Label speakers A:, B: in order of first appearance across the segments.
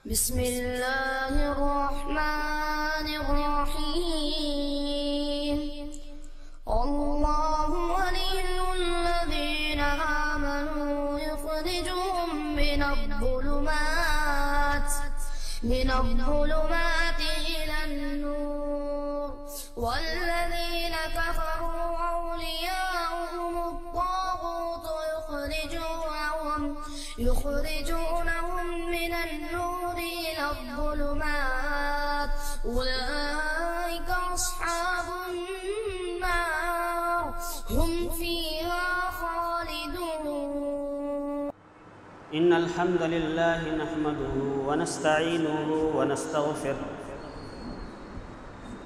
A: بسم الله الرحمن الرحيم. الله ولي الذين آمنوا يخرجهم من الظلمات إلى النور والذين كفروا أولياؤهم الطاغوت يخرجونهم من النور إلى الظلمات أولئك أصحاب النار هم فيها خالدون.
B: إن الحمد لله نحمده ونستعينه ونستغفره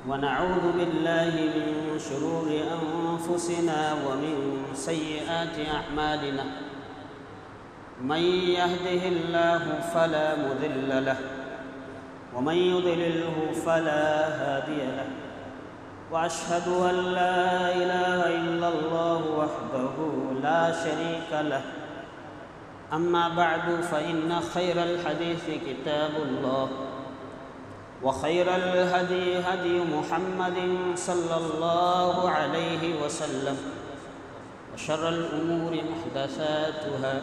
B: ونعوذ بالله من شرور أنفسنا ومن سيئات أعمالنا. من يهده الله فلا مضل له ومن يضلله فلا هادي له وأشهد أن لا إله إلا الله وحده لا شريك له. أما بعد فإن خير الحديث كتاب الله وخير الهدي هدي محمد صلى الله عليه وسلم وشر الأمور محدثاتها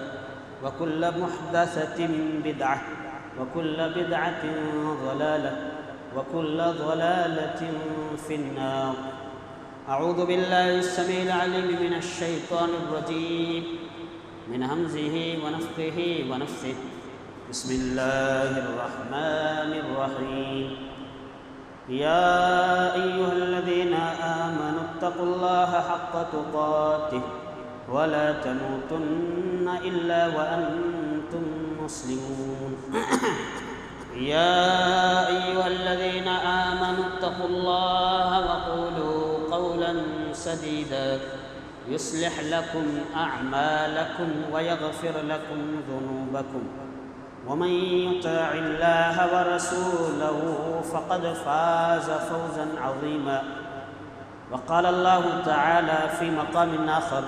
B: وكل محدثة بدعة وكل بدعة ضلالة وكل ضلالة في النار. أعوذ بالله السميع العليم من الشيطان الرجيم من همزه ونفخه ونفثه. بسم الله الرحمن الرحيم. يا أيها الذين آمنوا اتقوا الله حق تقاته ولا تموتن إلا وأنتم مسلمون. يا أيها الذين آمنوا اتقوا الله وقولوا قولا سديدا يصلح لكم أعمالكم ويغفر لكم ذنوبكم ومن يطع الله ورسوله فقد فاز فوزا عظيما. وقال الله تعالى في مقام آخر: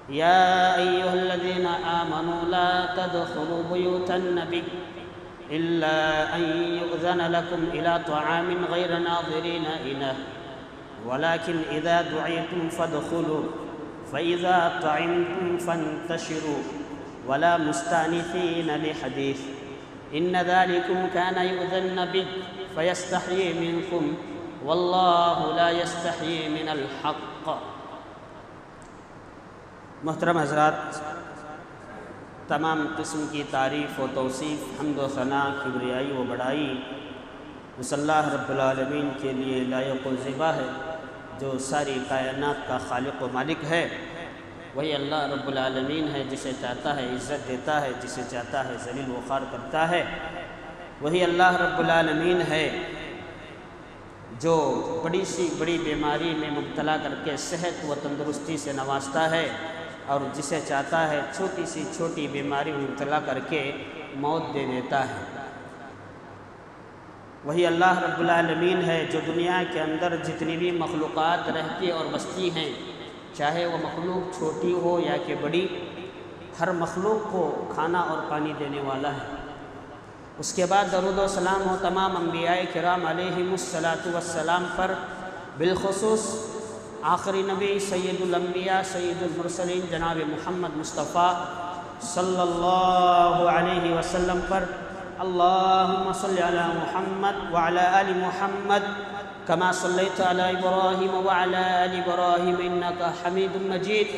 B: يا أيها الذين آمنوا لا تدخلوا بيوت النبي إلا أن يؤذن لكم إلى طعام غير ناظرين إناه ولكن إذا دعيتم فادخلوا فإذا طعمتم فانتشروا ولا مستأنسين لحديث إن ذلكم كان يؤذي النبي فيستحيي منكم والله لا يستحيي من الحق. محترم حضرات، تمام قسم کی تعریف و توصیف، حمد و ثنا، کبریائی و بڑائی اس اللہ رب العالمین کے لیے لائق و زیبا ہے جو ساری کائنات کا خالق و مالک ہے. وہی اللہ رب العالمین ہے جسے چاہتا ہے عزت دیتا ہے، جسے چاہتا ہے ذلیل و خوار کرتا ہے. وہی اللہ رب العالمین ہے جو بڑی سی بڑی بیماری میں مبتلا کر کے صحت و تندرستی سے نوازتا ہے اور جسے چاہتا ہے چھوٹی سی چھوٹی بیماری میں مبتلا کر کے موت دے دیتا ہے. وہی اللہ رب العالمین ہے جو دنیا کے اندر جتنی بھی مخلوقات رہتی اور بستی ہیں، چاہے وہ مخلوق چھوٹی ہو یا کہ بڑی، ہر مخلوق کو کھانا اور پانی دینے والا ہے. اس کے بعد درود و سلام ہو تمام انبیاء کرام علیہم السلام پر، بالخصوص آخری نبی سید الانبیاء سید المرسلین جناب محمد مصطفیٰ صلی اللہ علیہ وسلم پر. اللہم صلی علی محمد وعلی آل محمد کما صلیت علی ابراہیم وعلی آل ابراہیم انکا حمید مجید.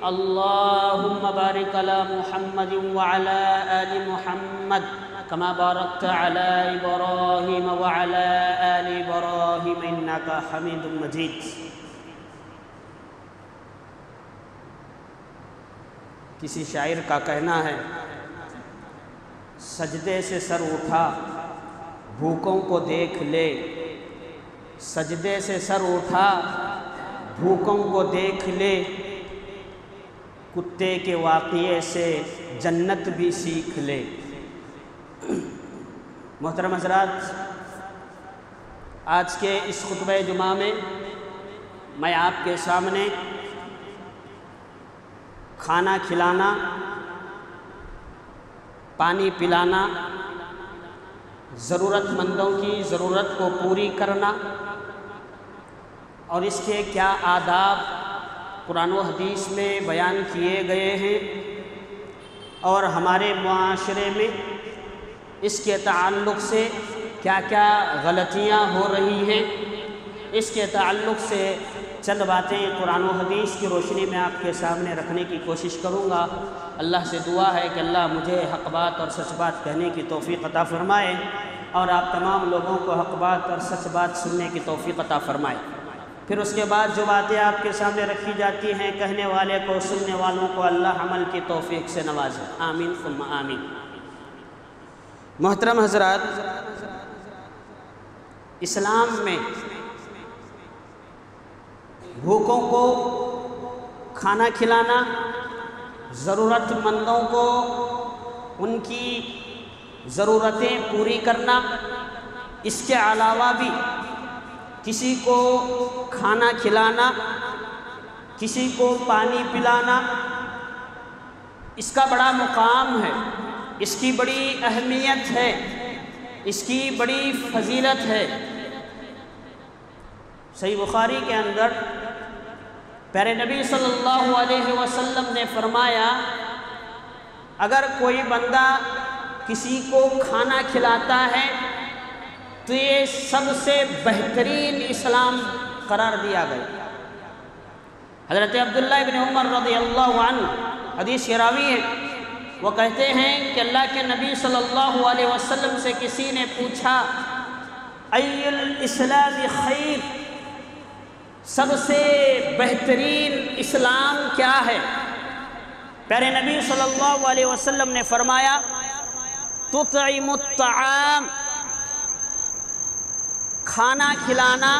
B: اللہم بارک علی محمد وعلی آل محمد کما بارکت علی ابراہیم وعلی آل ابراہیم انکا حمید مجید. کسی شاعر کا کہنا ہے: سجدے سے سر اٹھا بھوکوں کو دیکھ لے، سجدے سے سر اٹھا بھوکوں کو دیکھ لے، کتے کے واقعے سے جنت بھی سیکھ لے. محترم حضرات، آج کے اس خطبہ جمعہ میں میں آپ کے سامنے کھانا کھلانا پانی پلانا، ضرورت مندوں کی ضرورت کو پوری کرنا، اور اس کے کیا آداب قرآن و حدیث میں بیان کیے گئے ہیں، اور ہمارے معاشرے میں اس کے تعلق سے کیا کیا غلطیاں ہو رہی ہیں، اس کے تعلق سے چند باتیں قرآن و حدیث کی روشنی میں آپ کے سامنے رکھنے کی کوشش کروں گا۔ اللہ سے دعا ہے کہ اللہ مجھے حق بات اور سچ بات کہنے کی توفیق عطا فرمائے، اور آپ تمام لوگوں کو حق بات اور سچ بات سننے کی توفیق عطا فرمائے۔ پھر اس کے بعد جو باتیں آپ کے سامنے رکھی جاتی ہیں، کہنے والے کو، سننے والوں کو اللہ عمل کی توفیق سے نوازے، آمین ثم آمین۔ محترم حضرات، اسلام میں بھوکوں کو کھانا کھلانا، ضرورت مندوں کو ان کی ضرورتیں پوری کرنا، اس کے علاوہ بھی کسی کو کھانا کھلانا، کسی کو پانی پلانا، اس کا بڑا مقام ہے، اس کی بڑی اہمیت ہے، اس کی بڑی فضیلت ہے۔ صحیح بخاری کے اندر پیارے نبی صلی اللہ علیہ وسلم نے فرمایا، اگر کوئی بندہ کسی کو کھانا کھلاتا ہے تو یہ سب سے بہترین اسلام قرار دیا گیا۔ حضرت عبداللہ ابن عمر رضی اللہ عنہ حدیث کے راوی ہیں، وہ کہتے ہیں کہ اللہ کے نبی صلی اللہ علیہ وسلم سے کسی نے پوچھا، ای الاسلام خیر، سب سے بہترین اسلام کیا ہے؟ پیارے نبی صلی اللہ علیہ وسلم نے فرمایا، تطعم الطعام، کھانا کھلانا۔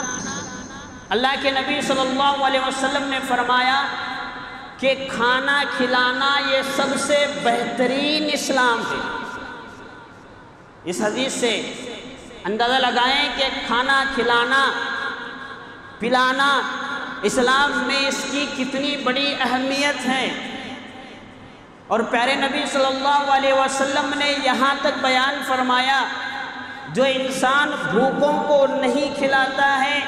B: اللہ کے نبی صلی اللہ علیہ وسلم نے فرمایا کہ کھانا کھلانا یہ سب سے بہترین اسلام ہے۔ اس حدیث سے اندازہ لگائیں کہ کھانا کھلانا، پلانا اسلام میں اس کی کتنی بڑی اہمیت ہے۔ اور پیارے نبی صلی اللہ علیہ وسلم نے یہاں تک بیان فرمایا، جو انسان بھوکوں کو نہیں کھلاتا ہے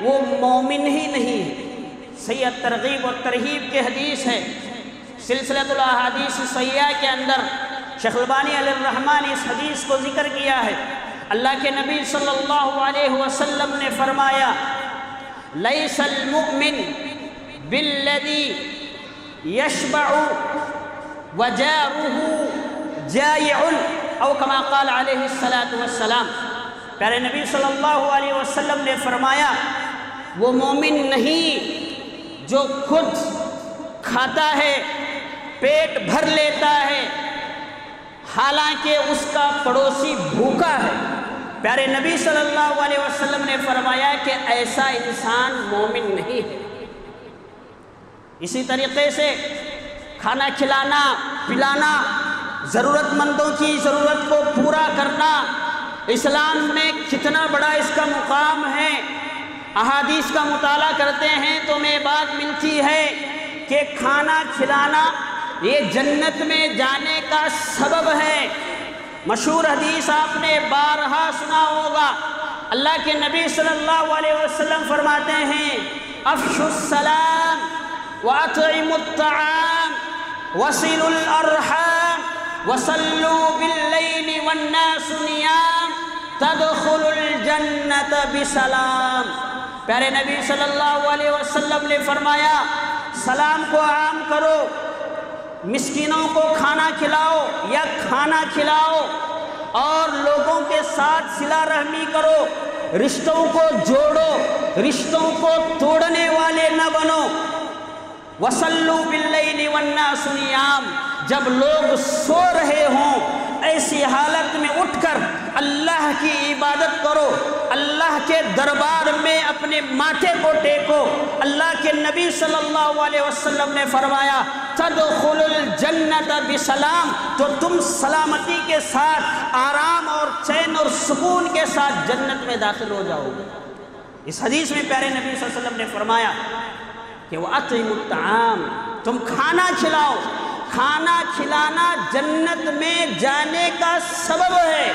B: وہ مومن ہی نہیں ہے۔ صحیح ترغیب اور ترہیب کی حدیث ہے، سلسلۃ الاحادیث صحیحہ کے اندر شیخ البانی علیہ الرحمٰن نے اس حدیث کو ذکر کیا ہے۔ اللہ کے نبی صلی اللہ علیہ وسلم نے فرمایا، لیس المؤمن بالذی یشبع وجارہ جائع، او کما قال علیہ السلام۔ پیارے نبی صلی اللہ علیہ وسلم نے فرمایا، وہ مومن نہیں جو خود کھاتا ہے، پیٹ بھر لیتا ہے، حالانکہ اس کا پڑوسی بھوکا ہے۔ پیارے نبی صلی اللہ علیہ وسلم نے فرمایا کہ ایسا انسان مومن نہیں ہے۔ اسی طریقے سے کھانا کھلانا، پلانا، ضرورت مندوں کی ضرورت کو پورا کرنا، اسلام میں کتنا بڑا اس کا مقام ہے۔ احادیث کا مطالعہ کرتے ہیں تو ہمیں بات ملتی ہے کہ کھانا کھلانا یہ جنت میں جانے کا سبب ہے۔ مشہور حدیث آپ نے بارہا سنا ہوگا، اللہ کے نبی صلی اللہ علیہ وسلم فرماتے ہیں، افشوا السلام واطعموا الطعام وصلوا الارحام وصلوا باللیل والناس نیام تدخلوا الجنت بسلام۔ پیارے نبی صلی اللہ علیہ وسلم نے فرمایا، سلام کو عام کرو، مسکینوں کو کھانا کھلاؤ یا کھانا کھلاؤ، اور لوگوں کے ساتھ صلہ رحمی کرو، رشتوں کو جوڑو، رشتوں کو توڑنے والے نہ بنو۔ وَصَلُّوا بِاللَّيْلِ وَالنَّاسُ نِيَامٌ، جب لوگ سو رہے ہوں ایسی حالت میں اٹھ کر اللہ کی عبادت کرو، اللہ کے دربار میں اپنے ماتھے کو ٹیکو۔ اللہ کے نبی صلی اللہ علیہ وسلم نے فرمایا، تدخل الجنت بسلام، تو تم سلامتی کے ساتھ، آرام اور چین اور سکون کے ساتھ جنت میں داخل ہو جاؤ گے۔ اس حدیث میں پیارے نبی صلی اللہ علیہ وسلم نے فرمایا کہ وَأَطْعِمُوا الطَّعَامَ، تم کھانا کھلاؤ، کھانا کھلانا جنت میں جانے کا سبب ہے۔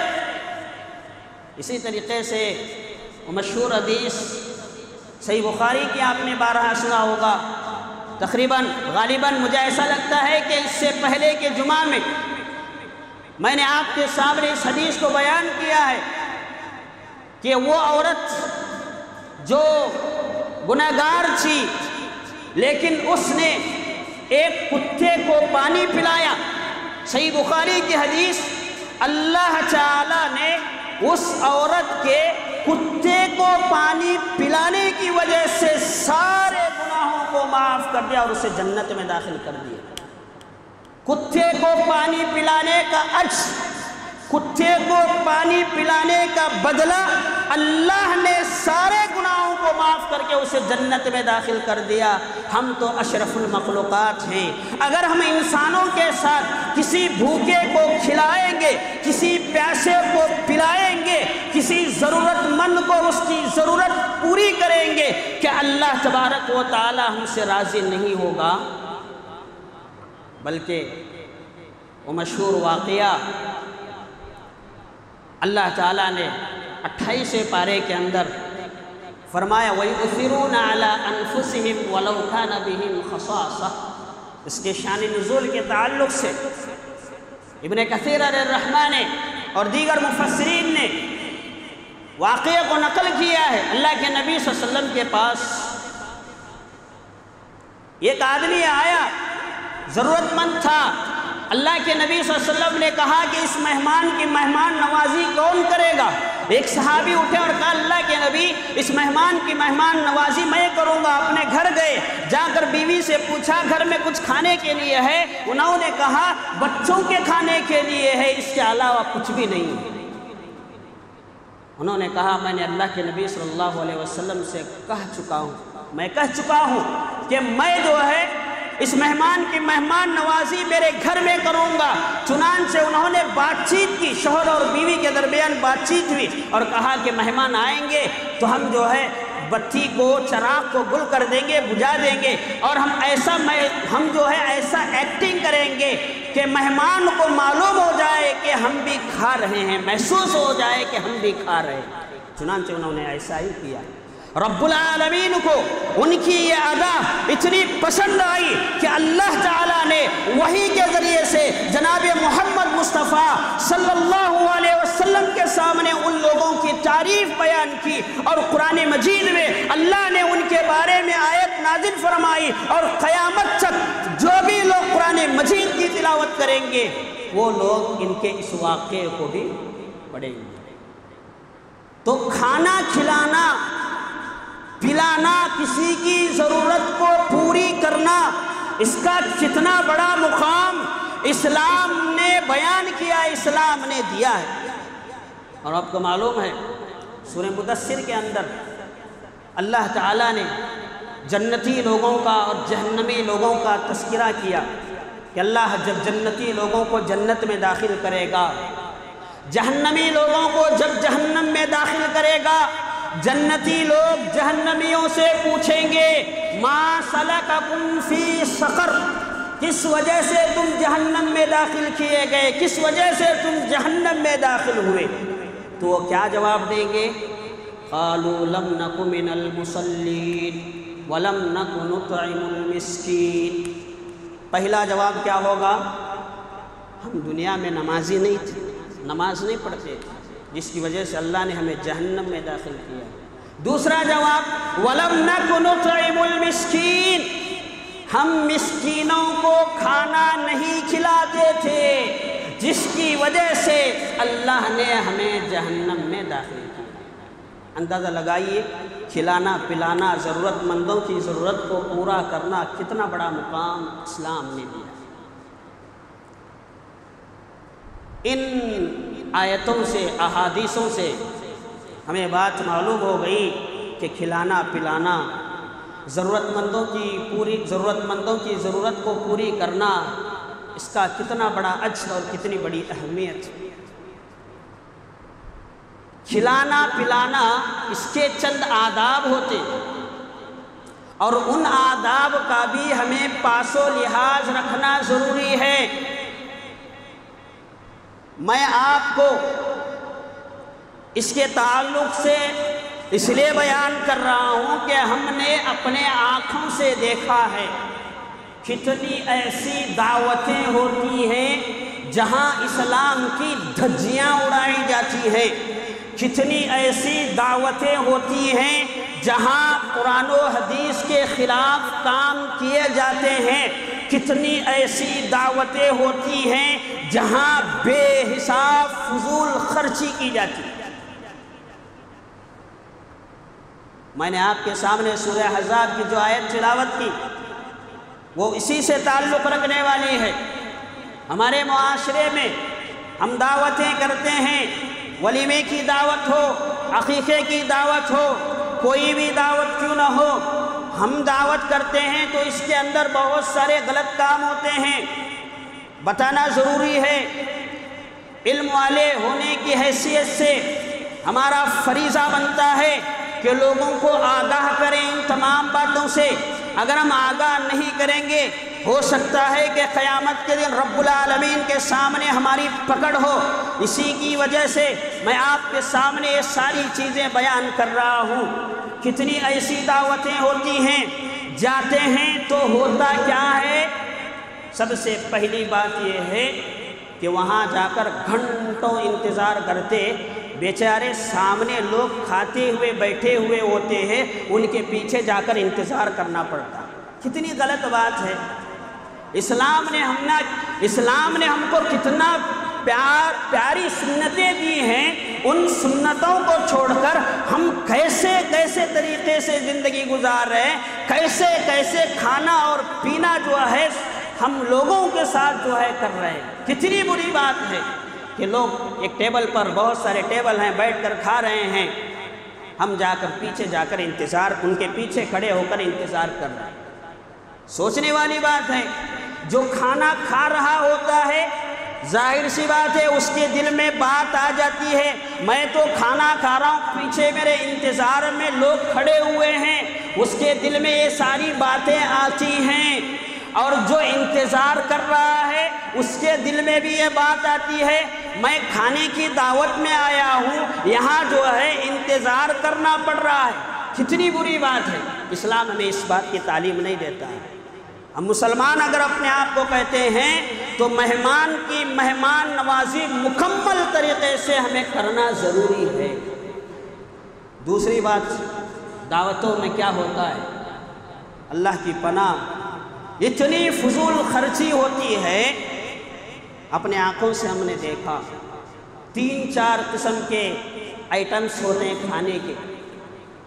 B: اسی طریقے سے مشہور حدیث صحیح بخاری کی آپ نے بارہا سنا ہوگا، تقریباً غالباً مجھے ایسا لگتا ہے کہ اس سے پہلے کے جمعہ میں نے آپ کے سامنے اس حدیث کو بیان کیا ہے کہ وہ عورت جو گنہگار تھی لیکن اس نے ایک کتے کو پانی پلایا۔ صحیح بخاری کی حدیث، اللہ تعالیٰ نے اس عورت کے کتے کو پانی پلانے کی وجہ سے سارے گناہوں کو معاف کر دیا اور اسے جنت میں داخل کر دیا۔ کتے کو پانی پلانے کا اجر، کتے کو پانی پلانے کا بدلہ اللہ نے سارے گناہوں کو معاف کر کے اسے جنت میں داخل کر دیا۔ ہم تو اشرف المخلوقات ہیں، اگر ہم انسانوں کے ساتھ کسی بھوکے کو کھلائیں گے، کسی پیاسے کو پلائیں گے، کسی ضرورت مند کو اس کی ضرورت پوری کریں گے، کہ اللہ تبارک و تعالی ہم سے راضی نہیں ہوگا؟ بلکہ وہ مشہور واقعہ اللہ تعالیٰ نے 28 پارے کے اندر فرمایا وَيُؤْثِرُونَ عَلَىٰ أَنفُسِهِمْ وَلَوْ كَانَ بِهِمْ خَصَاصَةٌ۔ اس کے شان نزول کے تعلق سے ابن کثیر علیہ الرحمہ نے اور دیگر مفسرین نے واقعے کو نقل کیا ہے۔ اللہ کے نبی صلی اللہ علیہ وسلم کے پاس ایک آدمی آیا، ضرورت مند تھا۔ اللہ کے نبی صلی اللہ علیہ وسلم نے کہا کہ اس مہمان کی مہمان نوازی کون کرے گا؟ ایک صحابی اٹھے اور کہا اللہ کے نبی اس مہمان کی مہمان نوازی میں کروں گا۔ اپنے گھر گئے، جا کر بیوی سے پوچھا گھر میں کچھ کھانے کے لیے ہے؟ انہوں نے کہا بچوں کے کھانے کے لیے ہے، اس کے علاوہ کچھ بھی نہیں ہے۔ انہوں نے کہا میں نے اللہ کے نبی صلی اللہ علیہ وسلم سے کہہ چکا ہوں کہ میں جو ہے اس مہمان کی مہمان نوازی میرے گھر میں کروں گا۔ چنانچہ انہوں نے بات چیت کی، شوہر اور بیوی کے درمیان بات چیت ہوئی اور کہا کہ مہمان آئیں گے تو ہم جو ہے بتی کو، چراغ کو گل کر دیں گے، بجھا دیں گے، اور ہم جو ہے ایسا ایکٹنگ کریں گے کہ مہمان کو معلوم ہو جائے کہ ہم بھی کھا رہے ہیں، محسوس ہو جائے کہ ہم بھی کھا رہے ہیں۔ چنانچہ انہوں نے ایسا ہی کیا۔ رب العالمین کو ان کی یہ ادا اتنی پسند آئی کہ اللہ تعالیٰ نے وحی کے ذریعے سے جناب محمد مصطفیٰ صلی اللہ علیہ وسلم کے سامنے ان لوگوں کی تعریف بیان کی، اور قرآن مجید میں اللہ نے ان کے بارے میں آیت نازل فرمائی، اور قیامت تک جو بھی لوگ قرآن مجید کی تلاوت کریں گے وہ لوگ ان کے اس واقعے کو بھی پڑھیں گے۔ تو کھانا کھلانا، پلانا، کسی کی ضرورت کو پوری کرنا، اس کا کتنا بڑا مقام اسلام نے بیان کیا، اسلام نے دیا ہے۔ اور آپ کو معلوم ہے سورہ مدثر کے اندر اللہ تعالیٰ نے جنتی لوگوں کا اور جہنمی لوگوں کا تذکرہ کیا کہ اللہ جب جنتی لوگوں کو جنت میں داخل کرے گا، جہنمی لوگوں کو جب جہنم میں داخل کرے گا، جنتی لوگ جہنمیوں سے پوچھیں گے ما سلککم فی سقر، کس وجہ سے تم جہنم میں داخل کیے گئے، کس وجہ سے تم جہنم میں داخل ہوئے؟ تو وہ کیا جواب دیں گے؟ قالوا لم نک من المصلین ولم نک نطعم المسکین۔ پہلا جواب کیا ہوگا؟ ہم دنیا میں نمازی نہیں تھے، نماز نہیں پڑھتے، جس کی وجہ سے اللہ نے ہمیں جہنم میں داخل کیا۔ دوسرا جواب وَلَمْ نَكُ نُطْعِمُ الْمِسْكِينَ، ہم مسکینوں کو کھانا نہیں کھلاتے تھے، جس کی وجہ سے اللہ نے ہمیں جہنم میں داخل کیا۔ اندازہ لگائیے کھلانا پلانا، ضرورت مندوں کی ضرورت کو پورا کرنا کتنا بڑا مقام اسلام نے دیا۔ ان آیتوں سے، احادیثوں سے ہمیں بات معلوم ہو گئی کہ کھلانا پلانا، ضرورت مندوں کی ضرورت کو پوری کرنا، اس کا کتنا بڑا اجر اور کتنی بڑی اہمیت۔ کھلانا پلانا اس کے چند آداب ہوتے، اور ان آداب کا بھی ہمیں پاس و لحاظ رکھنا ضروری ہے۔ میں آپ کو اس کے تعلق سے اس لیے بیان کر رہا ہوں کہ ہم نے اپنے آنکھوں سے دیکھا ہے کتنی ایسی دعوتیں ہوتی ہیں جہاں اسلام کی دھجیاں اڑائی جاتی ہیں، کتنی ایسی دعوتیں ہوتی ہیں جہاں قرآن و حدیث کے خلاف کام کیے جاتے ہیں، کتنی ایسی دعوتیں ہوتی ہیں جہاں بے حساب فضول خرچی کی جاتی ہے۔ میں نے آپ کے سامنے سورہ احزاب کی جو آیت تلاوت کی وہ اسی سے تعلق رکھنے والی ہے۔ ہمارے معاشرے میں ہم دعوتیں کرتے ہیں، ولیمے کی دعوت ہو، عقیقے کی دعوت ہو، کوئی بھی دعوت کیوں نہ ہو، ہم دعوت کرتے ہیں تو اس کے اندر بہت سارے غلط کام ہوتے ہیں۔ بتانا ضروری ہے، علم والے ہونے کی حیثیت سے ہمارا فریضہ بنتا ہے کہ لوگوں کو آگاہ کریں ان تمام باتوں سے۔ اگر ہم آگاہ نہیں کریں گے ہو سکتا ہے کہ قیامت کے دن رب العالمین کے سامنے ہماری پکڑ ہو۔ اسی کی وجہ سے میں آپ کے سامنے یہ ساری چیزیں بیان کر رہا ہوں۔ کتنی ایسی دعوتیں ہوتی ہیں، جاتے ہیں تو ہوتا کیا ہے؟ سب سے پہلی بات یہ ہے کہ وہاں جا کر گھنٹوں انتظار کرتے، بیچارے سامنے لوگ کھاتے ہوئے بیٹھے ہوئے ہوتے ہیں، ان کے پیچھے جا کر انتظار کرنا پڑتا۔ کتنی غلط بات ہے۔ اسلام نے ہم کو کتنا پیاری سنتیں دی ہیں، ان سنتوں کو چھوڑ کر ہم کیسے طریقے سے زندگی گزار رہے ہیں، کیسے کھانا اور پینا جو ہے ہم لوگوں کے ساتھ جو ہے کر رہے ہیں۔ کتنی بری بات ہے کہ لوگ ایک ٹیبل پر، بہت سارے ٹیبل ہیں، بیٹھ کر کھا رہے ہیں، ہم جا کر پیچھے جا کر انتظار، ان کے پیچھے کھڑے ہو کر انتظار کر رہے ہیں۔ سوچنے والی بات ہے، جو کھانا کھا رہا ہوتا ہے ظاہر سی بات ہے اس کے دل میں بات آ جاتی ہے، میں تو کھانا کھا رہا ہوں، پیچھے میرے انتظار میں لوگ کھڑے ہوئے ہیں، اس کے دل میں یہ ساری باتیں آتی ہیں۔ اور جو انتظار کر رہا ہے اس کے دل میں بھی یہ بات آتی ہے، میں کھانے کی دعوت میں آیا ہوں، یہاں جو ہے انتظار کرنا پڑ رہا ہے۔ کتنی بری بات ہے۔ اسلام ہمیں اس بات کی تعلیم نہیں دیتا ہے۔ ہم مسلمان اگر اپنے آپ کو کہتے ہیں تو مہمان کی مہمان نوازی مکمل طریقے سے ہمیں کرنا ضروری ہے۔ دوسری بات، دعوتوں میں کیا ہوتا ہے؟ اللہ کی پناہ، اتنی فضول خرچی ہوتی ہے۔ اپنے آنکھوں سے ہم نے دیکھا 3-4 قسم کے آئٹمس ہوتے ہیں کھانے کے،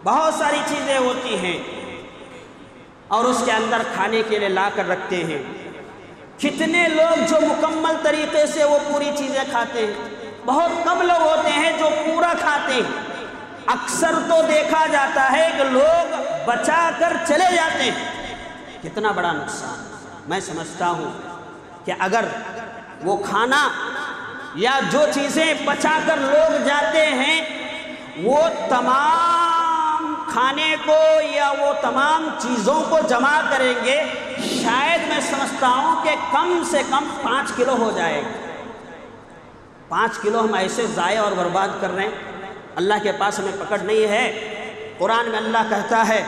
B: بہت ساری چیزیں ہوتی ہیں اور اس کے اندر کھانے کے لیے لا کر رکھتے ہیں۔ کتنے لوگ جو مکمل طریقے سے وہ پوری چیزیں کھاتے ہیں؟ بہت کم لوگ ہوتے ہیں جو پورا کھاتے ہیں۔ اکثر تو دیکھا جاتا ہے کہ لوگ بچا کر چلے جاتے ہیں۔ کتنا بڑا نقصان۔ میں سمجھتا ہوں کہ اگر وہ کھانا یا جو چیزیں بچا کر لوگ جاتے ہیں وہ تمام کھانے کو یا وہ تمام چیزوں کو جمع کریں گے، شاید میں سمجھتا ہوں کہ کم سے کم 5 کلو ہو جائے گا۔ 5 کلو ہم ایسے ضائع اور برباد کر رہے ہیں، اللہ کے پاس ہمیں پکڑ نہیں ہے۔ قرآن میں اللہ کہتا ہے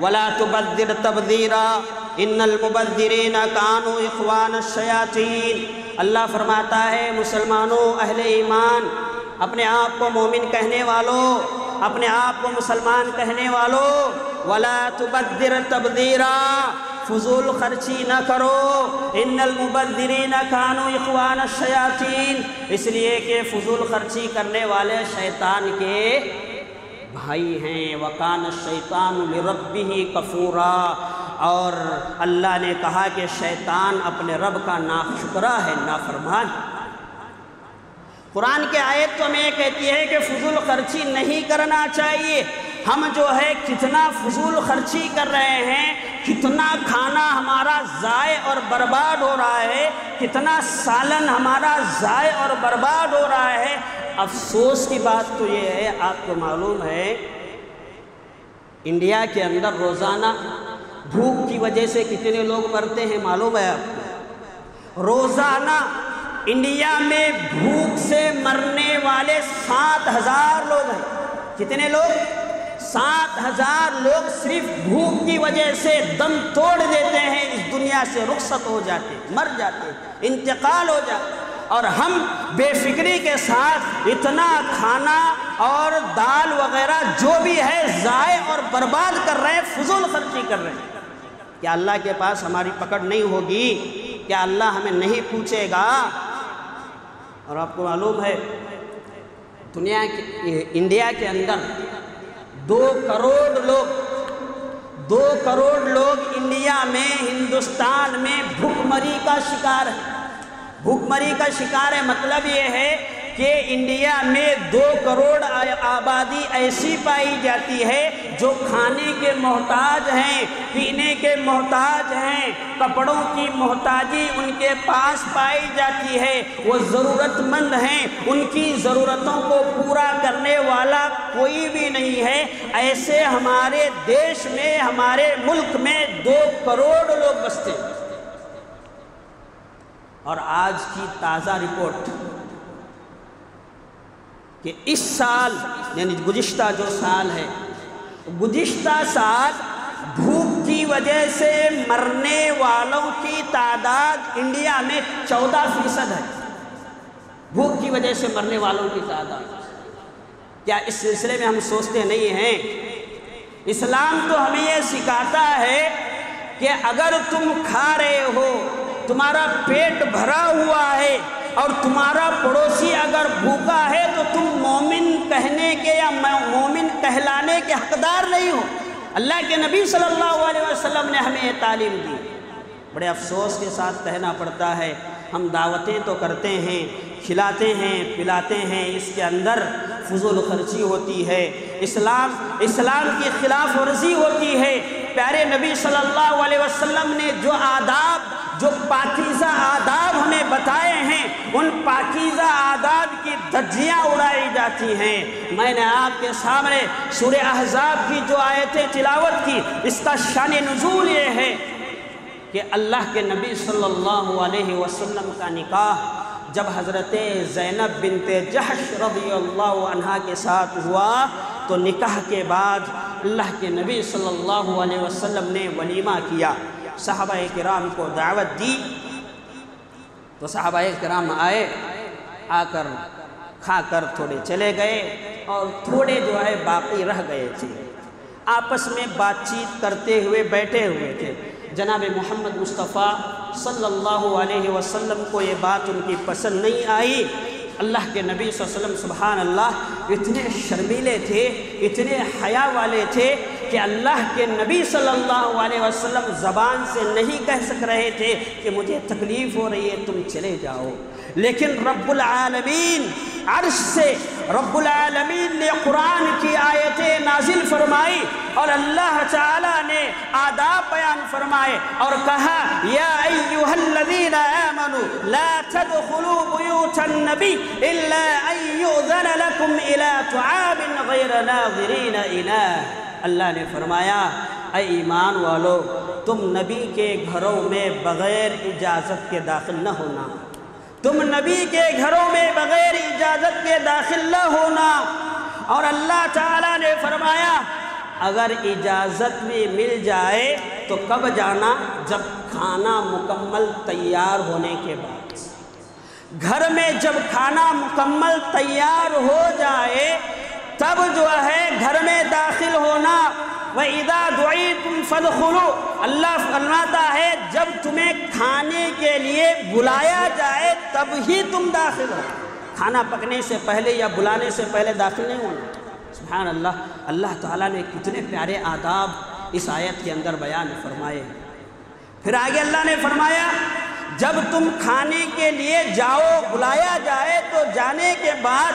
B: وَلَا تُبَذِّرْ تَبْذِيرًا إِنَّ الْمُبَذِّرِينَ كَانُوا إِخْوَانَ الشَّيَاطِينِ۔ اللہ فرماتا ہے مسلمانوں، اہل ایمان، اپنے آپ کو مومن کہنے والوں، اپنے آپ کو مسلمان کہنے والوں، وَلَا تُبَذِّرْ تَبْذِيرًا، فضول خرچی نہ کرو۔ ان المبذرین کانوا اخوان الشیاطین، اس لیے کہ فضول خرچی کرنے والے شیطان کے بھائی ہیں۔ وَكَانَ الشَّيْطَانُ لِرَبِّهِ كَفُورًا، اور اللہ نے کہا کہ شیطان اپنے رب کا ناشکرا ہے، نافرمان۔ قرآن کی آیت تو ہمیں یہ کہتی ہے کہ فضول خرچی نہیں کرنا چاہیے۔ ہم جو ہے کتنا فضول خرچی کر رہے ہیں، کتنا کھانا ہمارا ضائع اور برباد ہو رہا ہے، کتنا سالن ہمارا ضائع اور برباد ہو رہا ہے۔ افسوس کی بات تو یہ ہے، آپ کو معلوم ہے انڈیا کے اندر روزانہ بھوک کی وجہ سے کتنے لوگ مرتے ہیں معلوم ہے آپ کو؟ روزانہ انڈیا میں بھوک سے مرنے والے 7,000 لوگ ہیں۔ کتنے لوگ؟ 7,000 لوگ صرف بھوک کی وجہ سے دم توڑ دیتے ہیں، اس دنیا سے رخصت ہو جاتے ہیں، مر جاتے ہیں، انتقال ہو جاتے ہیں، اور ہم بے فکری کے ساتھ اتنا کھانا اور دال وغیرہ جو بھی ہے ضائع اور برباد کر رہے ہیں، فضول خرچی کر رہے ہیں۔ کیا اللہ کے پاس ہماری پکڑ نہیں ہوگی؟ کیا اللہ ہمیں نہیں پوچھے گا؟ اور آپ کو معلوم ہے انڈیا کے اندر 2 کروڑ لوگ انڈیا میں، ہندوستان میں بھوک مری کا شکار ہے۔ بھوک مری کا شکار ہے مطلب یہ ہے کہ انڈیا میں 2 کروڑ آبادی ایسی پائی جاتی ہے جو کھانے کے محتاج ہیں، پینے کے محتاج ہیں، کپڑوں کی محتاجی ان کے پاس پائی جاتی ہے، وہ ضرورت مند ہیں، ان کی ضرورتوں کو پورا کرنے والا کوئی بھی نہیں ہے۔ ایسے ہمارے دیش میں، ہمارے ملک میں 2 کروڑ لوگ بستے ہیں۔ اور آج کی تازہ رپورٹ کہ اس سال یعنی گزشتہ جو سال ہے، گزشتہ سال بھوک کی وجہ سے مرنے والوں کی تعداد انڈیا میں 14% ہے۔ بھوک کی وجہ سے مرنے والوں کی تعداد۔ کیا اس سلسلے میں ہم سوچتے نہیں ہیں؟ اسلام تو ہمیں یہ سکھاتا ہے کہ اگر تم کھا رہے ہو، تمہارا پیٹ بھرا ہوا ہے اور تمہارا پڑوسی اگر بھوکا ہے تو تم مومن کہنے کے یا مومن کہلانے کے حقدار نہیں ہو۔ اللہ کے نبی صلی اللہ علیہ وسلم نے ہمیں یہ تعلیم دی۔ بڑے افسوس کے ساتھ کہنا پڑتا ہے، ہم دعوتیں تو کرتے ہیں، کھلاتے ہیں، پلاتے ہیں، اس کے اندر فضول خرچی ہوتی ہے، اسلام کی خلاف ورزی ہوتی ہے۔ پیارے نبی صلی اللہ علیہ وسلم نے جو آداب، جو پاکیزہ آداب ہمیں بتائے ہیں، ان پاکیزہ آداب کی دھجیاں اڑائی جاتی ہیں۔ میں نے آپ کے سامنے سورہ احزاب کی جو آیتیں تلاوت کی، اس کا شان نزول یہ ہے کہ اللہ کے نبی صلی اللہ علیہ وسلم کا نکاح جب حضرت زینب بنت جحش رضی اللہ عنہا کے ساتھ ہوا تو نکاح کے بعد اللہ کے نبی صلی اللہ علیہ وسلم نے ولیمہ کیا، صحابہ کرام کو دعوت دی، تو صحابہ کرام آئے، آ کر کھا کر تھوڑے چلے گئے اور تھوڑے جو ہے باقی رہ گئے تھے۔ آپس میں بات چیت کرتے ہوئے بیٹھے ہوئے تھے۔ جناب محمد مصطفیٰ صلی اللہ علیہ وسلم کو یہ بات ان کی پسند نہیں آئی۔ اللہ کے نبی صلی اللہ علیہ وسلم سبحان اللہ اتنے شرمیلے تھے، اتنے حیا والے تھے کہ اللہ کے نبی صلی اللہ علیہ وسلم زبان سے نہیں کہہ سک رہے تھے کہ مجھے تکلیف ہو رہی ہے، تم چلے جاؤ۔ لیکن رب العالمین عرش سے رب العالمین نے قرآن کی آیتیں نازل فرمائی اور اللہ تعالیٰ نے آداب بیان فرمائے اور کہا یا ایھا الذین آمنوا لا تدخلوا بیوت النبی الا ان یؤذن لکم الی طعام غیر ناظرین اناہ۔ اللہ نے فرمایا اے ایمان والو، تم نبی کے گھروں میں بغیر اجازت کے داخل نہ ہونا، تم نبی کے گھروں میں بغیر اجازت کے داخل نہ ہونا۔ اور اللہ تعالیٰ نے فرمایا اگر اجازت میں مل جائے تو کب جانا؟ جب کھانا مکمل تیار ہونے کے بعد۔ گھر میں جب کھانا مکمل تیار ہو جائے تب جو ہے گھر میں داخل ہونا۔ وَإِذَا دُعِيتُمْ فَادْخُلُوا، اللہ فرماتا ہے جب تمہیں کھانے کے لیے بلایا جائے تب ہی تم داخل ہو، کھانا پکنے سے پہلے یا بلانے سے پہلے داخل نہیں ہونا۔ سبحان اللہ، اللہ تعالیٰ نے کتنے پیارے آداب اس آیت کے اندر بیان فرمائے۔ پھر آگے اللہ نے فرمایا جب تم کھانے کے لیے جاؤ، بلایا جائے تو جانے کے بعد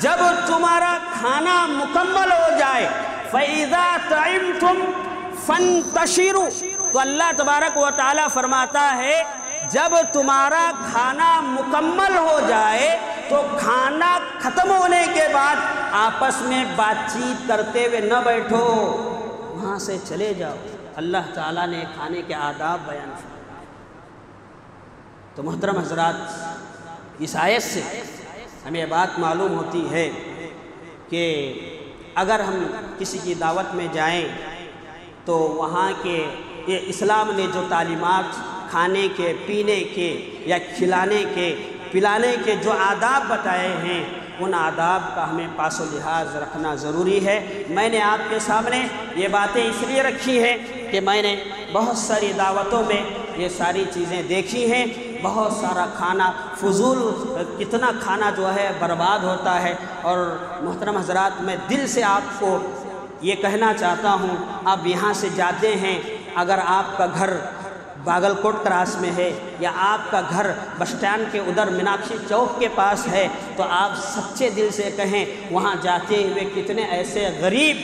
B: جب تمہارا کھانا مکمل ہو جائے فَإِذَا طَعِمْتُمْ فَانْتَشِرُوا، تو اللہ تبارک و تعالیٰ فرماتا ہے جب تمہارا کھانا مکمل ہو جائے تو کھانا ختم ہونے کے بعد آپس میں بات چیت کرتے ہوئے نہ بیٹھو، وہاں سے چلے جاؤ۔ اللہ تعالیٰ نے کھانے کے آداب بیان فرمائے۔ تو محترم حضرات، اس آیت سے ہمیں بات معلوم ہوتی ہے کہ اگر ہم کسی کی دعوت میں جائیں تو وہاں کے یہ اسلام نے جو تعلیمات کھانے کے، پینے کے یا کھلانے کے، پلانے کے جو آداب بتائے ہیں، ان آداب کا ہمیں پاس و لحاظ رکھنا ضروری ہے۔ میں نے آپ کے سامنے یہ باتیں اس لیے رکھی ہیں کہ میں نے بہت ساری دعوتوں میں یہ ساری چیزیں دیکھی ہیں۔ بہت سارا کھانا فضول، کتنا کھانا جو ہے برباد ہوتا ہے۔ اور محترم حضرات، میں دل سے آپ کو یہ کہنا چاہتا ہوں، آپ یہاں سے جاتے ہیں، اگر آپ کا گھر باگل کوٹ کراس میں ہے یا آپ کا گھر بس اسٹینڈ کے ادھر میناکشی چوک کے پاس ہے، تو آپ سچے دل سے کہیں وہاں جاتے ہوئے کتنے ایسے غریب،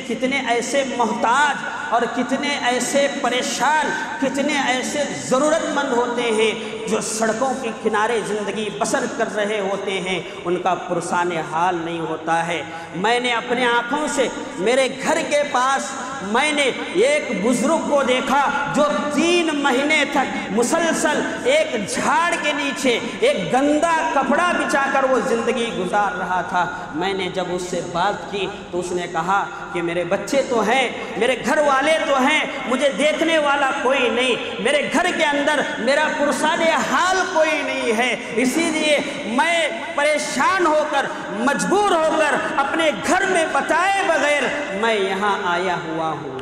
B: کتنے ایسے محتاج اور کتنے ایسے پریشان، کتنے ایسے ضرورت مند ہوتے ہیں جو سڑکوں کے کنارے زندگی بسر کر رہے ہوتے ہیں، ان کا پرسان حال نہیں ہوتا ہے۔ میں نے اپنے آنکھوں سے میرے گھر کے پاس میں نے ایک بزرگ کو دیکھا جو 3 مہینے تک مسلسل ایک جھاڑ کے نیچے ایک گندا کپڑا بچھا کر وہ زندگی گزار رہا تھا۔ میں نے جب اس سے بات کی تو اس نے کہا کہ میرے بچے تو ہیں، میرے گھر والے تو ہیں، مجھے دیکھنے والا کوئی نہیں، میرے گھر کے اندر میرا پرسان حال کوئی نہیں ہے، اسی لیے میں پریشان ہو کر، مجبور ہو کر، اپنے گھر میں بتائے بغیر میں یہاں آیا ہوا ہوں۔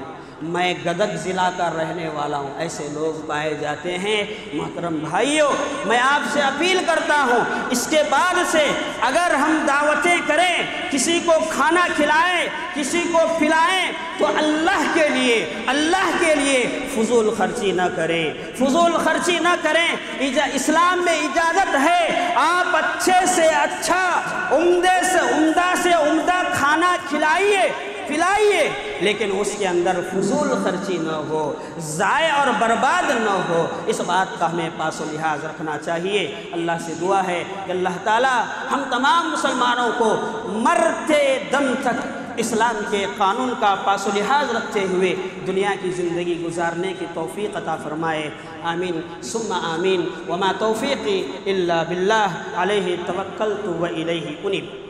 B: میں گدگ ضلع کا رہنے والا ہوں۔ ایسے لوگ پائے جاتے ہیں۔ محترم بھائیوں، میں آپ سے اپیل کرتا ہوں، اس کے بعد سے اگر ہم دعوتیں کریں، کسی کو کھانا کھلائیں، کسی کو پلائیں، تو اللہ کے لیے فضول خرچی نہ کریں، فضول خرچی نہ کریں۔ اسلام میں اجازت ہے، آپ اچھے سے اچھا، عمدہ سے عمدہ کھانا کھلائیے، پلائیے، لیکن اس کے اندر فضول خرچی نہ ہو، ضائع اور برباد نہ ہو۔ اس بات کا ہمیں پاس و لحاظ رکھنا چاہیے۔ اللہ سے دعا ہے کہ اللہ تعالی ہم تمام مسلمانوں کو مرتے دم تک اسلام کے قانون کا پاس و لحاظ رکھتے ہوئے دنیا کی زندگی گزارنے کی توفیق عطا فرمائے۔ آمین ثم آمین۔ وما توفیقی الا باللہ، علیہ توکلت و الیہ انیب۔